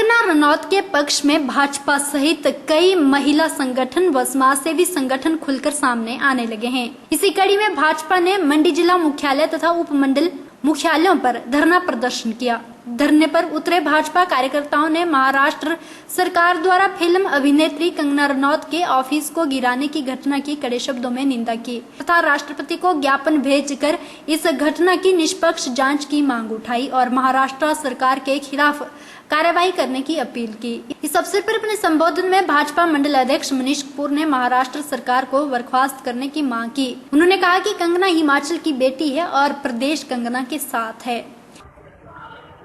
कंगना रनौत के पक्ष में भाजपा सहित कई महिला संगठन व समाजसेवी संगठन खुलकर सामने आने लगे हैं। इसी कड़ी में भाजपा ने मंडी जिला मुख्यालय तथा उपमंडल मुख्यालयों पर धरना प्रदर्शन किया। धरने पर उतरे भाजपा कार्यकर्ताओं ने महाराष्ट्र सरकार द्वारा फिल्म अभिनेत्री कंगना रनौत के ऑफिस को गिराने की घटना की कड़े शब्दों में निंदा की तथा राष्ट्रपति को ज्ञापन भेजकर इस घटना की निष्पक्ष जांच की मांग उठाई और महाराष्ट्र सरकार के खिलाफ कार्रवाई करने की अपील की। इस अवसर पर अपने संबोधन में भाजपा मंडल अध्यक्ष मनीष कपूर ने महाराष्ट्र सरकार को बर्खास्त करने की मांग की। उन्होंने कहा कि कंगना हिमाचल की बेटी है और प्रदेश कंगना के साथ है।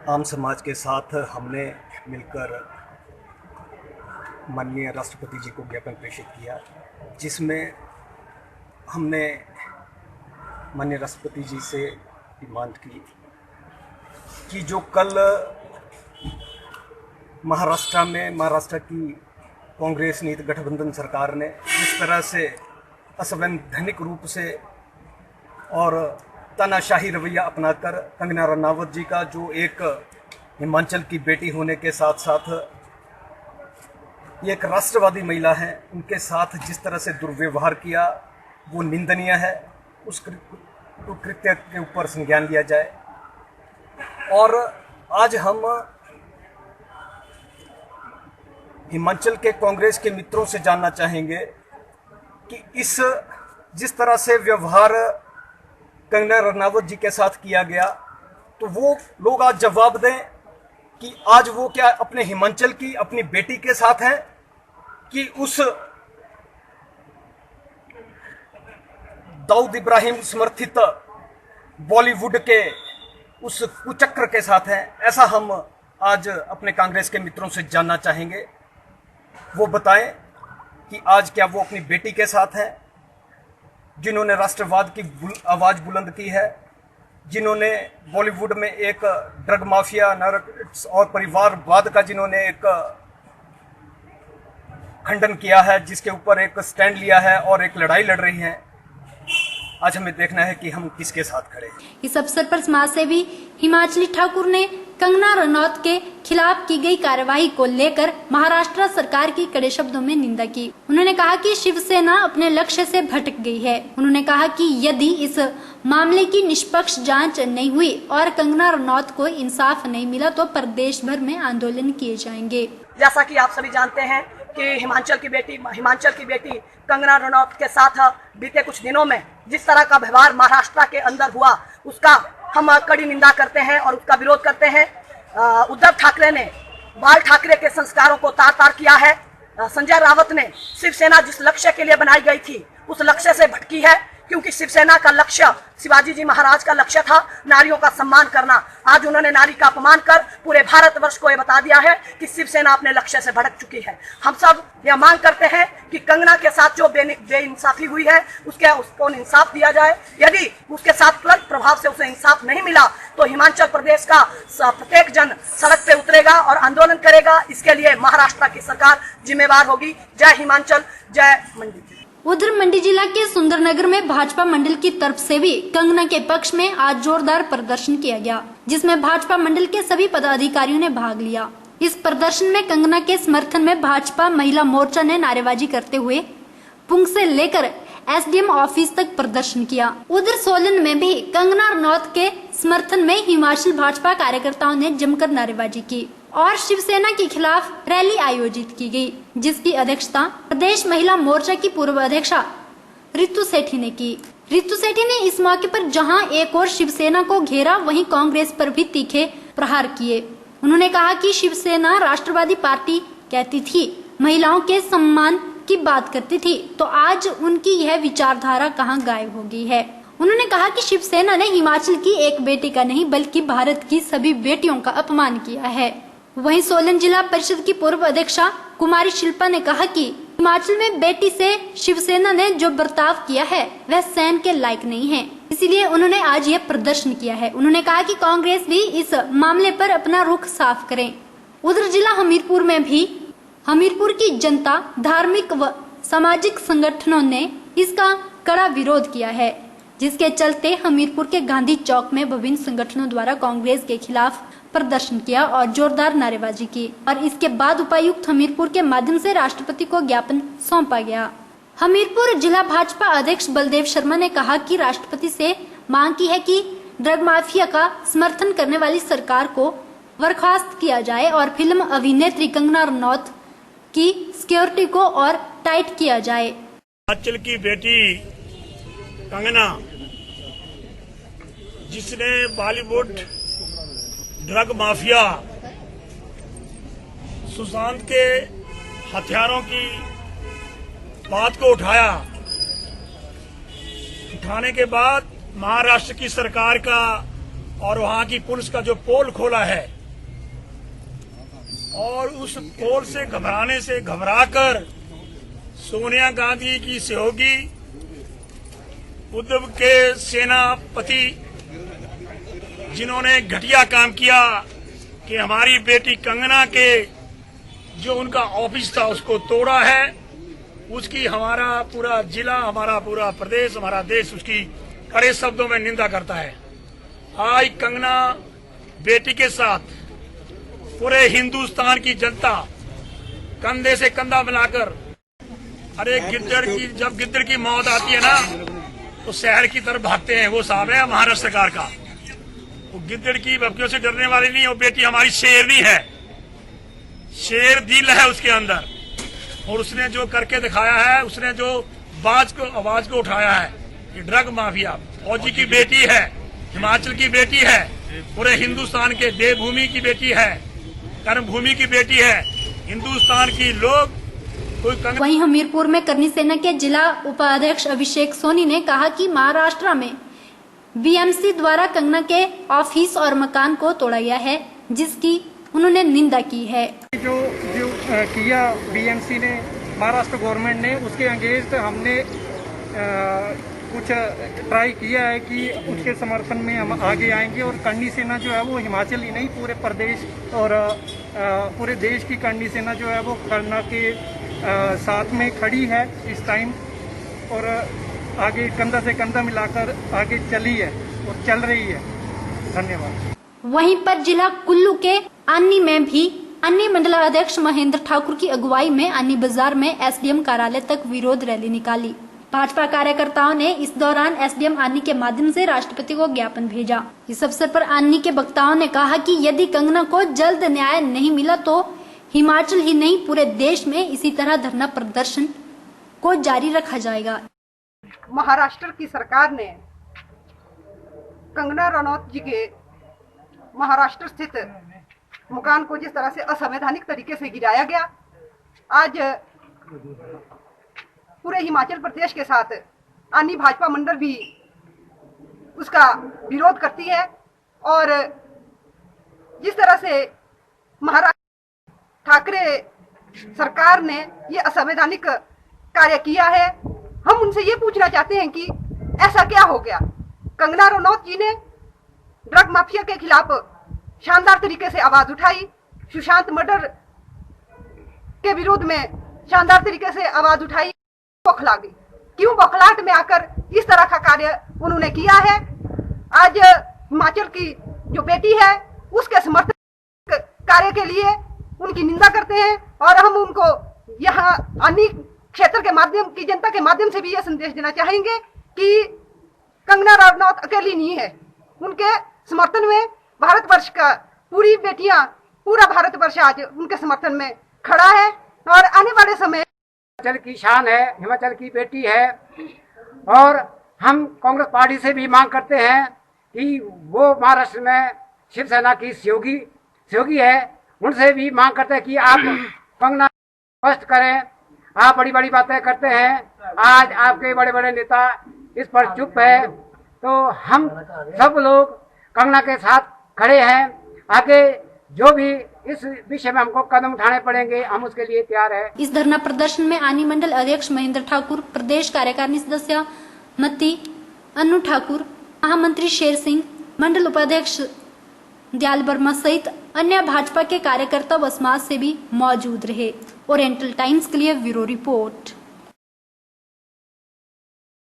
आम समाज के साथ हमने मिलकर माननीय राष्ट्रपति जी को ज्ञापन प्रेषित किया, जिसमें हमने माननीय राष्ट्रपति जी से डिमांड की कि जो कल महाराष्ट्र की कांग्रेस नीति गठबंधन सरकार ने जिस तरह से असंवैधानिक रूप से और तानाशाही रवैया अपनाकर कंगना रनौत जी का जो एक हिमाचल की बेटी होने के साथ साथ ये एक राष्ट्रवादी महिला है, उनके साथ जिस तरह से दुर्व्यवहार किया वो निंदनीय है। उस कृत्य के ऊपर संज्ञान लिया जाए। और आज हम हिमाचल के कांग्रेस के मित्रों से जानना चाहेंगे कि जिस तरह से व्यवहार कंगना रनौत जी के साथ किया गया, तो वो लोग आज जवाब दें कि आज वो क्या अपने हिमाचल की अपनी बेटी के साथ हैं कि उस दाऊद इब्राहिम समर्थित बॉलीवुड के उस कुचक्र के साथ हैं। ऐसा हम आज अपने कांग्रेस के मित्रों से जानना चाहेंगे। वो बताएं कि आज क्या वो अपनी बेटी के साथ हैं, जिन्होंने राष्ट्रवाद की आवाज बुलंद की है, जिन्होंने बॉलीवुड में एक ड्रग माफिया और परिवारवाद का जिन्होंने एक खंडन किया है, जिसके ऊपर एक स्टैंड लिया है और एक लड़ाई लड़ रही हैं। आज हमें देखना है कि हम किसके साथ खड़े हैं। इस अवसर पर समाजसेवी हिमाचली ठाकुर ने कंगना रनौत के खिलाफ की गई कार्रवाई को लेकर महाराष्ट्र सरकार की कड़े शब्दों में निंदा की। उन्होंने कहा कि शिवसेना अपने लक्ष्य से भटक गई है। उन्होंने कहा कि यदि इस मामले की निष्पक्ष जांच नहीं हुई और कंगना रनौत को इंसाफ नहीं मिला तो प्रदेश भर में आंदोलन किए जाएंगे। जैसा कि आप सभी जानते हैं कि हिमाचल की बेटी कंगना रनौत के साथ बीते कुछ दिनों में जिस तरह का व्यवहार महाराष्ट्र के अंदर हुआ, उसका हम कड़ी निंदा करते हैं और उसका विरोध करते हैं। उद्धव ठाकरे ने बाल ठाकरे के संस्कारों को तार-तार किया है। संजय रावत ने शिवसेना जिस लक्ष्य के लिए बनाई गई थी उस लक्ष्य से भटकी है, क्योंकि शिवसेना का लक्ष्य, शिवाजी जी महाराज का लक्ष्य था नारियों का सम्मान करना। आज उन्होंने नारी का अपमान कर पूरे भारतवर्ष को ये बता दिया है कि शिवसेना अपने लक्ष्य से भटक चुकी है। हम सब यह मांग करते हैं कि कंगना के साथ जो बेइंसाफी हुई है उसको इंसाफ दिया जाए। यदि उसके साथ तुरंत प्रभाव से उसे इंसाफ नहीं मिला तो हिमाचल प्रदेश का प्रत्येक जन सड़क पे उतरेगा और आंदोलन करेगा। इसके लिए महाराष्ट्र की सरकार जिम्मेवार होगी। जय हिमाचल, जय मंडी। उधर मंडी जिला के सुंदरनगर में भाजपा मंडल की तरफ से भी कंगना के पक्ष में आज जोरदार प्रदर्शन किया गया, जिसमें भाजपा मंडल के सभी पदाधिकारियों ने भाग लिया। इस प्रदर्शन में कंगना के समर्थन में भाजपा महिला मोर्चा ने नारेबाजी करते हुए पुंग से लेकर एसडीएम ऑफिस तक प्रदर्शन किया। उधर सोलन में भी कंगना रनौत के समर्थन में हिमाचल भाजपा कार्यकर्ताओं ने जमकर नारेबाजी की और शिवसेना के खिलाफ रैली आयोजित की गई, जिसकी अध्यक्षता प्रदेश महिला मोर्चा की पूर्व अध्यक्षा रितु सेठी ने की। रितु सेठी ने इस मौके पर जहां एक और शिवसेना को घेरा, वहीं कांग्रेस पर भी तीखे प्रहार किए। उन्होंने कहा कि शिवसेना राष्ट्रवादी पार्टी कहती थी, महिलाओं के सम्मान की बात करती थी, तो आज उनकी यह विचारधारा कहां गायब हो गई है। उन्होंने कहा कि शिवसेना ने हिमाचल की एक बेटी का नहीं बल्कि भारत की सभी बेटियों का अपमान किया है। वहीं सोलन जिला परिषद की पूर्व अध्यक्षा कुमारी शिल्पा ने कहा कि हिमाचल में बेटी से शिवसेना ने जो बर्ताव किया है वह सहन के लायक नहीं है, इसीलिए उन्होंने आज यह प्रदर्शन किया है। उन्होंने कहा कि कांग्रेस भी इस मामले पर अपना रुख साफ करे। उधर जिला हमीरपुर में भी हमीरपुर की जनता, धार्मिक व सामाजिक संगठनों ने इसका कड़ा विरोध किया है, जिसके चलते हमीरपुर के गांधी चौक में विभिन्न संगठनों द्वारा कांग्रेस के खिलाफ प्रदर्शन किया और जोरदार नारेबाजी की और इसके बाद उपायुक्त हमीरपुर के माध्यम से राष्ट्रपति को ज्ञापन सौंपा गया। हमीरपुर जिला भाजपा अध्यक्ष बलदेव शर्मा ने कहा कि राष्ट्रपति से मांग की है कि ड्रग माफिया का समर्थन करने वाली सरकार को बर्खास्त किया जाए और फिल्म अभिनेत्री कंगना रनौत की सिक्योरिटी को और टाइट किया जाए। हिमाचल की बेटी कंगना, जिसने बॉलीवुड ड्रग माफिया सुशांत के हथियारों की बात को उठाने के बाद महाराष्ट्र की सरकार का और वहां की पुलिस का जो पोल खोला है और उस पोल से घबराकर सोनिया गांधी की सहयोगी उद्धव के सेनापति, जिन्होंने घटिया काम किया कि हमारी बेटी कंगना के जो उनका ऑफिस था उसको तोड़ा है, उसकी हमारा पूरा जिला, हमारा पूरा प्रदेश, हमारा देश उसकी कड़े शब्दों में निंदा करता है। आज कंगना बेटी के साथ पूरे हिंदुस्तान की जनता कंधे से कंधा मिलाकर, अरे जब गिद्दड़ की मौत आती है ना तो शहर की तरफ भागते हैं, वो साहब है महाराष्ट्र सरकार का। वो गिद्दड़ की बप्पियों से डरने वाली नहीं, वो बेटी हमारी शेरनी है, शेर दिल है उसके अंदर, और उसने जो करके दिखाया है, उसने जो आवाज को उठाया है, ये ड्रग माफिया फौजी की बेटी है, हिमाचल की बेटी है, पूरे हिंदुस्तान के देवभूमि की बेटी है, कर्मभूमि की बेटी है, हिंदुस्तान की लोग कोई वहीं हमीरपुर में करनी सेना के जिला उपाध्यक्ष अभिषेक सोनी ने कहा कि महाराष्ट्र में बीएमसी द्वारा कंगना के ऑफिस और मकान को तोड़ा गया है, जिसकी उन्होंने निंदा की है। जो किया बीएमसी ने, महाराष्ट्र गवर्नमेंट ने, उसके अगेंस्ट हमने कुछ ट्राई किया है कि उसके समर्थन में हम आगे आएंगे और करनी सेना जो है वो हिमाचल ही नहीं पूरे प्रदेश और पूरे देश की करनी सेना जो है वो कंगना के साथ में खड़ी है इस टाइम, और आगे कंधा से कंधा मिलाकर आगे चली है और चल रही है। धन्यवाद। वहीं पर जिला कुल्लू के अन्नी में भी अन्य मंडलाध्यक्ष महेंद्र ठाकुर की अगुवाई में अन्नी बाजार में एसडीएम कार्यालय तक विरोध रैली निकाली। भाजपा कार्यकर्ताओं ने इस दौरान एसडीएम अन्नी के माध्यम से राष्ट्रपति को ज्ञापन भेजा। इस अवसर पर अन्नी के वक्ताओं ने कहा कि यदि कंगना को जल्द न्याय नहीं मिला तो हिमाचल ही नहीं पूरे देश में इसी तरह धरना प्रदर्शन को जारी रखा जाएगा। महाराष्ट्र की सरकार ने कंगना रनौत जी के महाराष्ट्र स्थित मकान को जिस तरह से असंवैधानिक तरीके से गिराया गया, आज पूरे हिमाचल प्रदेश के साथ अन्य भाजपा मंडल भी उसका विरोध करती है, और जिस तरह से महाराष्ट्र ठाकरे सरकार ने ये असंवैधानिक कार्य किया है, हम उनसे ये पूछना चाहते हैं कि ऐसा क्या हो गया। कंगना रनौत जी ने ड्रग माफिया के खिलाफ शानदार तरीके से आवाज उठाई, सुशांत मर्डर के विरोध में शानदार तरीके से आवाज उठाई, बौखला गई। क्यों बौखलाहट में आकर इस तरह का कार्य उन्होंने किया है। आज हिमाचल की जो बेटी है उसके समर्थन कार्य के लिए उनकी निंदा करते हैं, और हम उनको यहाँ अन्य क्षेत्र के माध्यम की जनता के माध्यम से भी यह संदेश देना चाहेंगे कि कंगना रनौत अकेली नहीं है, उनके समर्थन में भारतवर्ष का पूरी बेटियां, पूरा भारतवर्ष आज उनके समर्थन में खड़ा है, और आने वाले समय हिमाचल की शान है, हिमाचल की बेटी है, और हम कांग्रेस पार्टी से भी मांग करते हैं कि वो महाराष्ट्र में शिवसेना की सहयोगी है, उनसे भी मांग करते हैं कि आप कंगना स्पष्ट करें। आप बड़ी बड़ी बातें करते हैं, आज आपके बड़े बड़े नेता इस पर चुप है, तो हम सब लोग कंगना के साथ खड़े हैं। आगे जो भी इस विषय में हमको कदम उठाने पड़ेंगे, हम उसके लिए तैयार है। इस धरना प्रदर्शन में आनी मंडल अध्यक्ष महेंद्र ठाकुर, प्रदेश कार्यकारिणी सदस्य मत्ती अन्नू ठाकुर, महामंत्री शेर सिंह, मंडल उपाध्यक्ष दयाल वर्मा सहित अन्य भाजपा के कार्यकर्ता व समाज सेवी मौजूद रहे। ओरिएंटल टाइम्स के लिए ब्यूरो रिपोर्ट।